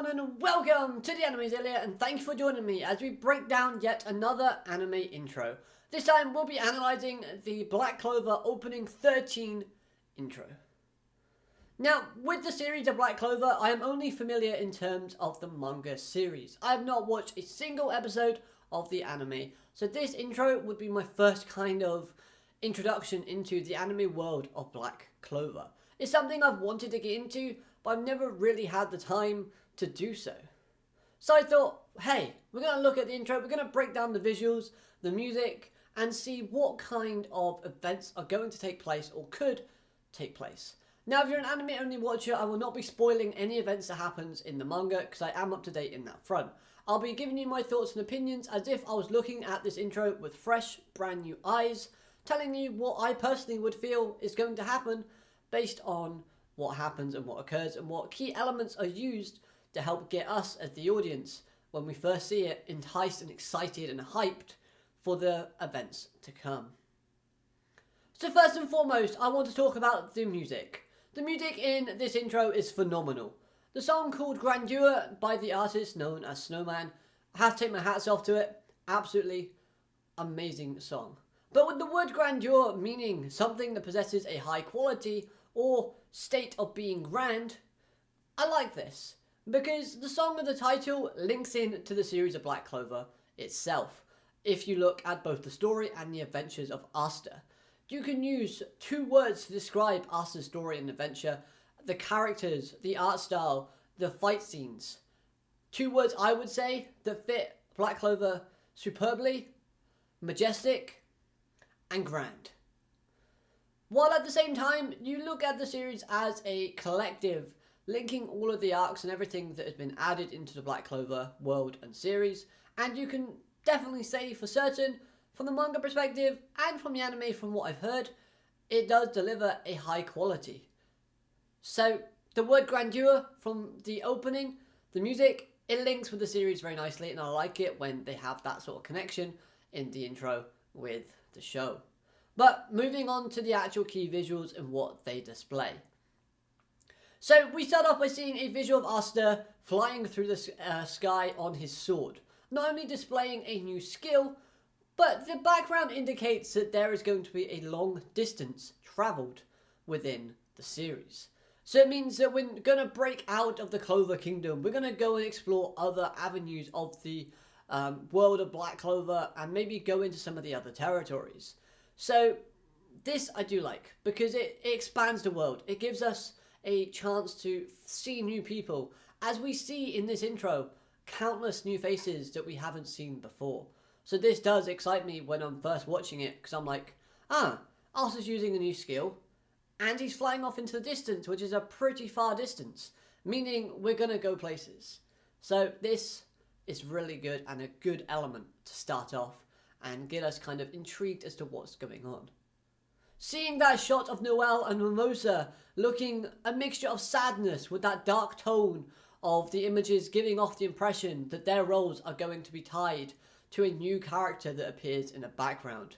everyone and welcome to the Anime Zillia, and thank you for joining me as we break down yet another anime intro. This time we'll be analysing the Black Clover opening 13 intro. Now, with the series of Black Clover, I am only familiar in terms of the manga series. I have not watched a single episode of the anime, so this intro would be my first kind of introduction into the anime world of Black Clover. It's something I've wanted to get into, but I've never really had the time to do so. So I thought, hey, we're going to look at the intro, we're going to break down the visuals, the music, and see what kind of events are going to take place or could take place. Now, if you're an anime-only watcher, I will not be spoiling any events that happens in the manga, because I am up to date in that front. I'll be giving you my thoughts and opinions as if I was looking at this intro with fresh, brand new eyes, telling you what I personally would feel is going to happen based on what happens and what occurs and what key elements are used to help get us as the audience, when we first see it, enticed and excited and hyped for the events to come. So first and foremost, I want to talk about the music. The music in this intro is phenomenal. The song called Grandeur by the artist known as Snowman, I have to take my hats off to it. Absolutely amazing song. But with the word grandeur meaning something that possesses a high quality or state of being grand, I like this, because the song of the title links in to the series of Black Clover itself. If you look at both the story and the adventures of Asta, you can use two words to describe Asta's story and adventure, the characters, the art style, the fight scenes. Two words I would say that fit Black Clover superbly: majestic and grand. While at the same time, you look at the series as a collective, linking all of the arcs and everything that has been added into the Black Clover world and series, and you can definitely say for certain, from the manga perspective and from the anime from what I've heard, it does deliver a high quality. So the word grandeur from the opening, the music, it links with the series very nicely, and I like it when they have that sort of connection in the intro with the show. But moving on to the actual key visuals and what they display. So we start off by seeing a visual of Asta flying through the sky on his sword, not only displaying a new skill, but the background indicates that there is going to be a long distance travelled within the series. So it means that we're going to break out of the Clover Kingdom, we're going to go and explore other avenues of the world of Black Clover and maybe go into some of the other territories. So this I do like, because it expands the world. It gives us a chance to see new people, as we see in this intro, countless new faces that we haven't seen before. So this does excite me when I'm first watching it, because I'm like, Asta's using a new skill, and he's flying off into the distance, which is a pretty far distance, meaning we're going to go places. So this is really good and a good element to start off and get us kind of intrigued as to what's going on. Seeing that shot of Noelle and Mimosa looking a mixture of sadness with that dark tone of the images, giving off the impression that their roles are going to be tied to a new character that appears in the background.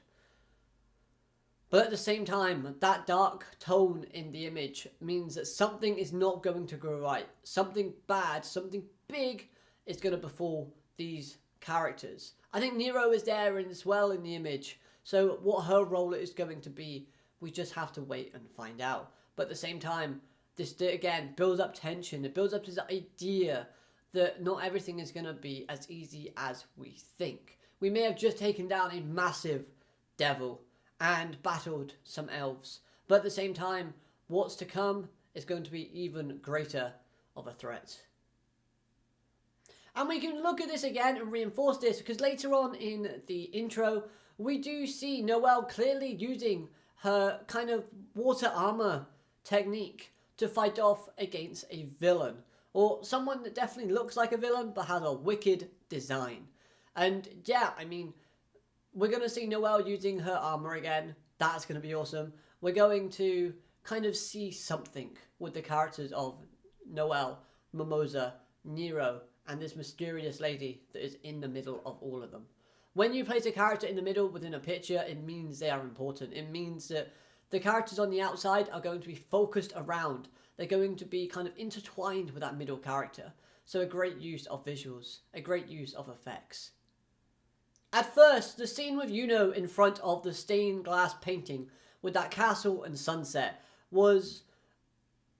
But at the same time, that dark tone in the image means that something is not going to go right. Something bad, something big is going to befall these characters. I think Nero is there as well in the image, so what her role is going to be, we just have to wait and find out. But at the same time, this again builds up tension. It builds up this idea that not everything is going to be as easy as we think. We may have just taken down a massive devil and battled some elves, but at the same time, what's to come is going to be even greater of a threat. And we can look at this again and reinforce this, because later on in the intro, we do see Noelle clearly using her kind of water armor technique to fight off against a villain, or someone that definitely looks like a villain but has a wicked design. And yeah, I mean, we're going to see Noelle using her armor again. That's going to be awesome. We're going to kind of see something with the characters of Noelle, Mimosa, Nero, and this mysterious lady that is in the middle of all of them. When you place a character in the middle within a picture, it means they are important. It means that the characters on the outside are going to be focused around. They're going to be kind of intertwined with that middle character. So a great use of visuals, a great use of effects. At first, the scene with Yuno in front of the stained glass painting with that castle and sunset was,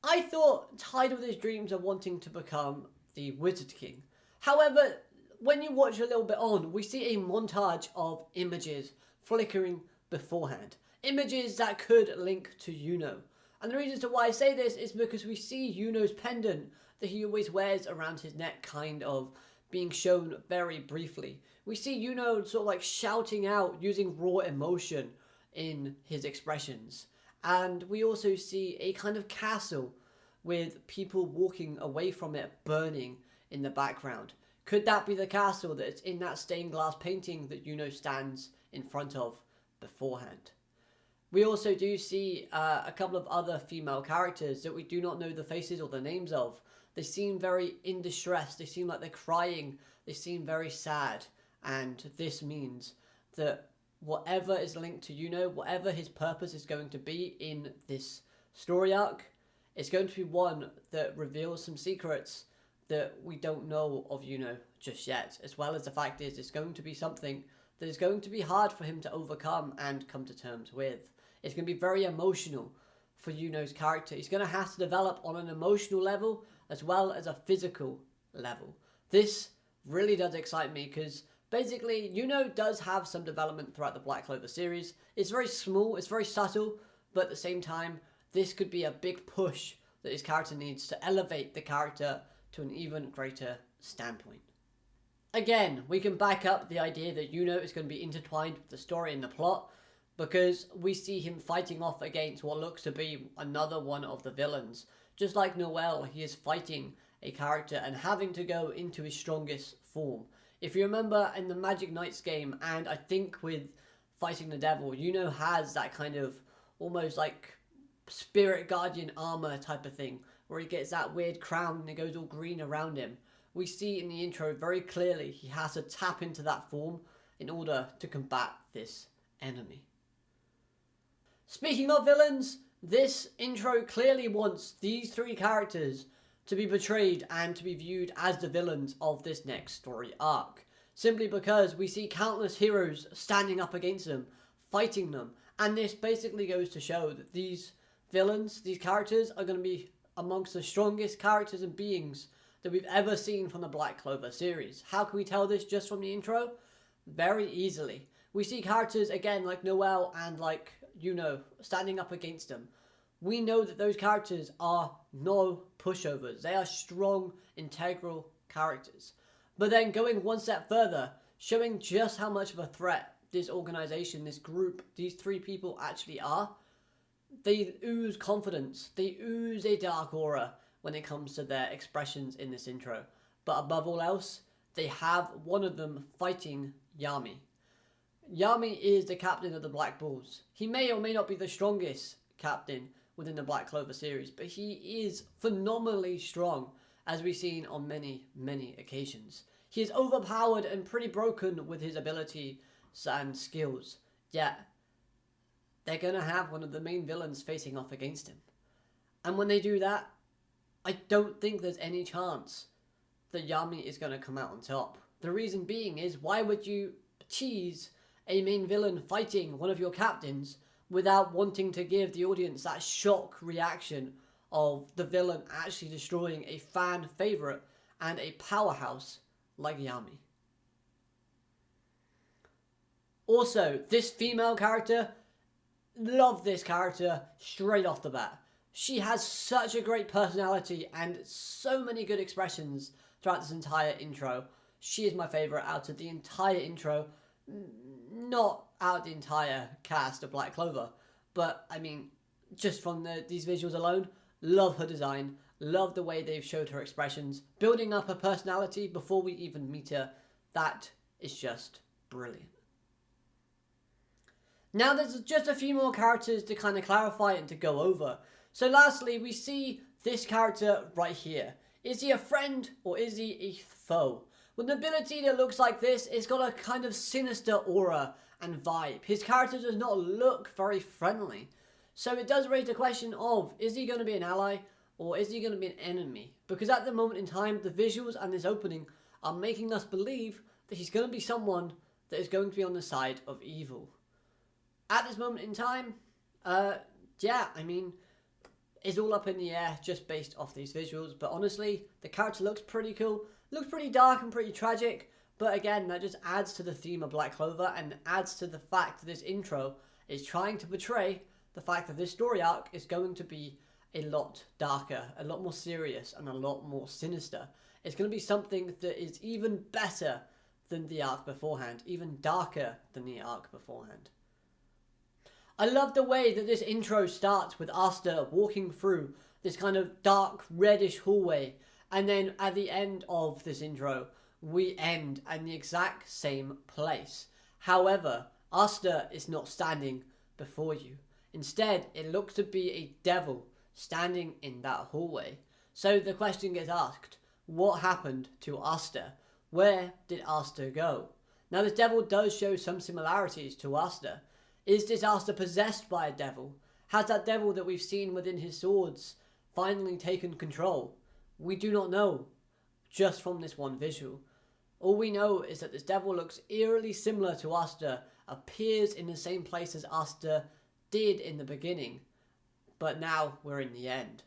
I thought, tied with his dreams of wanting to become the Wizard King. However, when you watch a little bit on, we see a montage of images flickering beforehand. Images that could link to Yuno. And the reason to why I say this is because we see Yuno's pendant that he always wears around his neck kind of being shown very briefly. We see Yuno sort of like shouting out using raw emotion in his expressions. And we also see a kind of castle with people walking away from it burning in the background. Could that be the castle that's in that stained glass painting that Yuno stands in front of beforehand? We also do see a couple of other female characters that we do not know the faces or the names of. They seem very in distress, they seem like they're crying, they seem very sad. And this means that whatever is linked to Yuno, whatever his purpose is going to be in this story arc, it's going to be one that reveals some secrets that we don't know of Yuno just yet. As well as the fact is, it's going to be something that is going to be hard for him to overcome and come to terms with. It's going to be very emotional for Yuno's character. He's going to have to develop on an emotional level as well as a physical level. This really does excite me because basically Yuno does have some development throughout the Black Clover series. It's very small, it's very subtle, but at the same time, this could be a big push that his character needs to elevate the character to an even greater standpoint. Again, we can back up the idea that Yuno is going to be intertwined with the story and the plot, because we see him fighting off against what looks to be another one of the villains. Just like Noel, he is fighting a character and having to go into his strongest form. If you remember in the Magic Knights game, and I think with fighting the devil, Yuno has that kind of almost like spirit guardian armor type of thing, where he gets that weird crown and it goes all green around him. We see in the intro very clearly he has to tap into that form in order to combat this enemy. Speaking of villains, this intro clearly wants these three characters to be portrayed and to be viewed as the villains of this next story arc. Simply because we see countless heroes standing up against them, fighting them, and this basically goes to show that these villains, these characters, are going to be amongst the strongest characters and beings that we've ever seen from the Black Clover series. How can we tell this just from the intro? Very easily. We see characters, again, like Noel and like Yuno, standing up against them. We know that those characters are no pushovers. They are strong, integral characters. But then going one step further, showing just how much of a threat this organization, this group, these three people actually are. They ooze confidence. They ooze a dark aura when it comes to their expressions in this intro. But above all else, they have one of them fighting Yami. Yami is the captain of the Black Bulls. He may or may not be the strongest captain within the Black Clover series, but he is phenomenally strong, as we've seen on many, many occasions. He is overpowered and pretty broken with his abilities and skills, yet they're going to have one of the main villains facing off against him. And when they do that, I don't think there's any chance that Yami is going to come out on top. The reason being is, why would you tease a main villain fighting one of your captains without wanting to give the audience that shock reaction of the villain actually destroying a fan favorite and a powerhouse like Yami? Also, this female character, love this character straight off the bat. She has such a great personality and so many good expressions throughout this entire intro. She is my favorite out of the entire intro. Not out of the entire cast of Black Clover, but I mean, just from these visuals alone, love her design, love the way they've showed her expressions, building up her personality before we even meet her. That is just brilliant. Now there's just a few more characters to kind of clarify and to go over. So lastly, we see this character right here. Is he a friend or is he a foe? With an ability that looks like this, it's got a kind of sinister aura and vibe. His character does not look very friendly. So it does raise the question of, is he going to be an ally Or is he going to be an enemy? Because at the moment in time, the visuals and this opening are making us believe that he's going to be someone that is going to be on the side of evil. At this moment in time, yeah, I mean, it's all up in the air just based off these visuals. But honestly, the character looks pretty cool. Looks pretty dark and pretty tragic. But again, that just adds to the theme of Black Clover and adds to the fact that this intro is trying to portray the fact that this story arc is going to be a lot darker, a lot more serious, and a lot more sinister. It's going to be something that is even better than the arc beforehand, even darker than the arc beforehand. I love the way that this intro starts with Asta walking through this kind of dark reddish hallway, and then at the end of this intro we end in the exact same place. However, Asta is not standing before you. Instead, it looks to be a devil standing in that hallway. So the question gets asked, what happened to Asta? Where did Asta go? Now this devil does show some similarities to Asta. Is this Asta possessed by a devil? Has that devil that we've seen within his swords finally taken control? We do not know, just from this one visual. All we know is that this devil looks eerily similar to Asta, appears in the same place as Asta did in the beginning, but now we're in the end.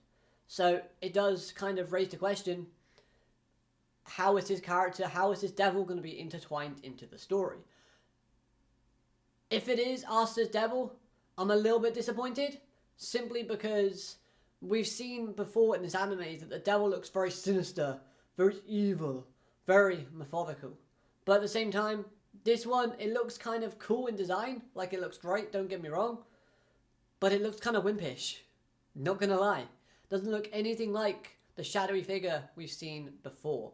So it does kind of raise the question, how is his character, how is this devil going to be intertwined into the story? If it is Asta's devil, I'm a little bit disappointed, simply because we've seen before in this anime that the devil looks very sinister, very evil, very methodical. But at the same time, this one, it looks kind of cool in design, like it looks great, don't get me wrong, but it looks kind of wimpish, not gonna lie. Doesn't look anything like the shadowy figure we've seen before.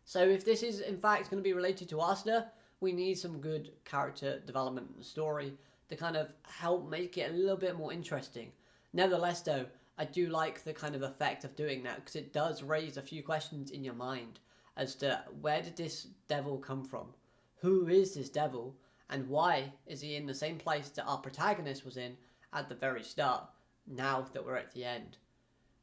So if this is in fact going to be related to Asta, we need some good character development in the story to kind of help make it a little bit more interesting. Nevertheless though, I do like the kind of effect of doing that, because it does raise a few questions in your mind as to where did this devil come from? Who is this devil? And why is he in the same place that our protagonist was in at the very start, now that we're at the end?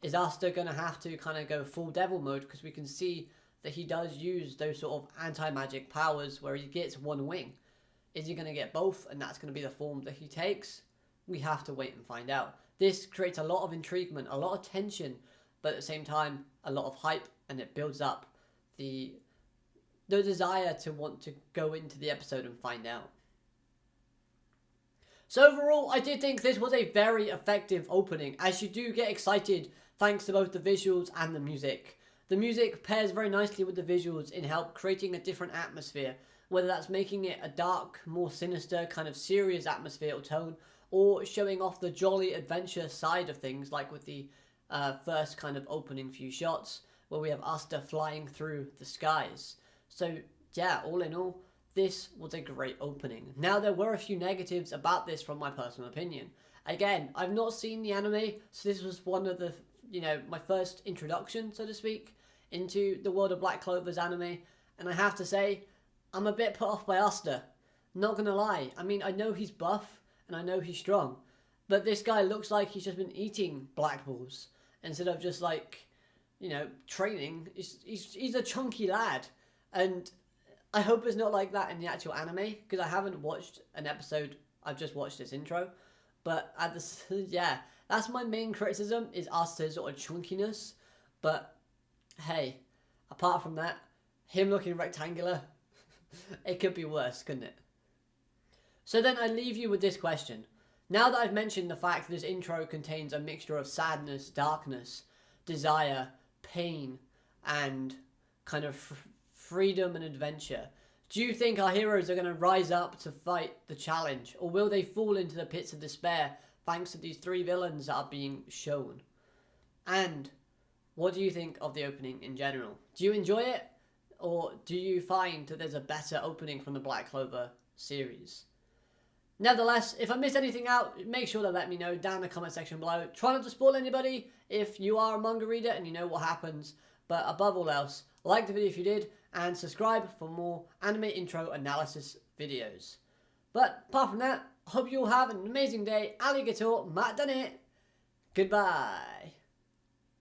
Is Asta going to have to kind of go full devil mode, because we can see that he does use those sort of anti-magic powers where he gets one wing? Is he going to get both, and that's going to be the form that he takes? We have to wait and find out. This creates a lot of intriguement, a lot of tension, but at the same time, a lot of hype, and it builds up the desire to want to go into the episode and find out. So overall, I did think this was a very effective opening, as you do get excited thanks to both the visuals and the music. The music pairs very nicely with the visuals in help creating a different atmosphere, whether that's making it a dark, more sinister, kind of serious atmosphere or tone, or showing off the jolly adventure side of things, like with the first kind of opening few shots, where we have Asta flying through the skies. So yeah, all in all, this was a great opening. Now, there were a few negatives about this from my personal opinion. Again, I've not seen the anime, so this was one of the, my first introduction, so to speak, into the world of Black Clover's anime. And I have to say, I'm a bit put off by Asta. Not gonna lie. I mean, I know he's buff, and I know he's strong, but this guy looks like he's just been eating black balls, instead of just like, training. He's a chunky lad. And I hope it's not like that in the actual anime, because I haven't watched an episode. I've just watched this intro. But yeah, that's my main criticism, is Asta's sort of chunkiness. But hey, apart from that, him looking rectangular, it could be worse, couldn't it? So then I leave you with this question. Now that I've mentioned the fact that this intro contains a mixture of sadness, darkness, desire, pain, and kind of freedom and adventure, do you think our heroes are going to rise up to fight the challenge, or will they fall into the pits of despair thanks to these three villains that are being shown? And what do you think of the opening in general? Do you enjoy it, or do you find that there's a better opening from the Black Clover series? Nevertheless, if I missed anything out, make sure to let me know down in the comment section below. Try not to spoil anybody if you are a manga reader and you know what happens. But above all else, like the video if you did, and subscribe for more anime intro analysis videos. But apart from that, I hope you all have an amazing day. Alligator, Matt done it. Goodbye.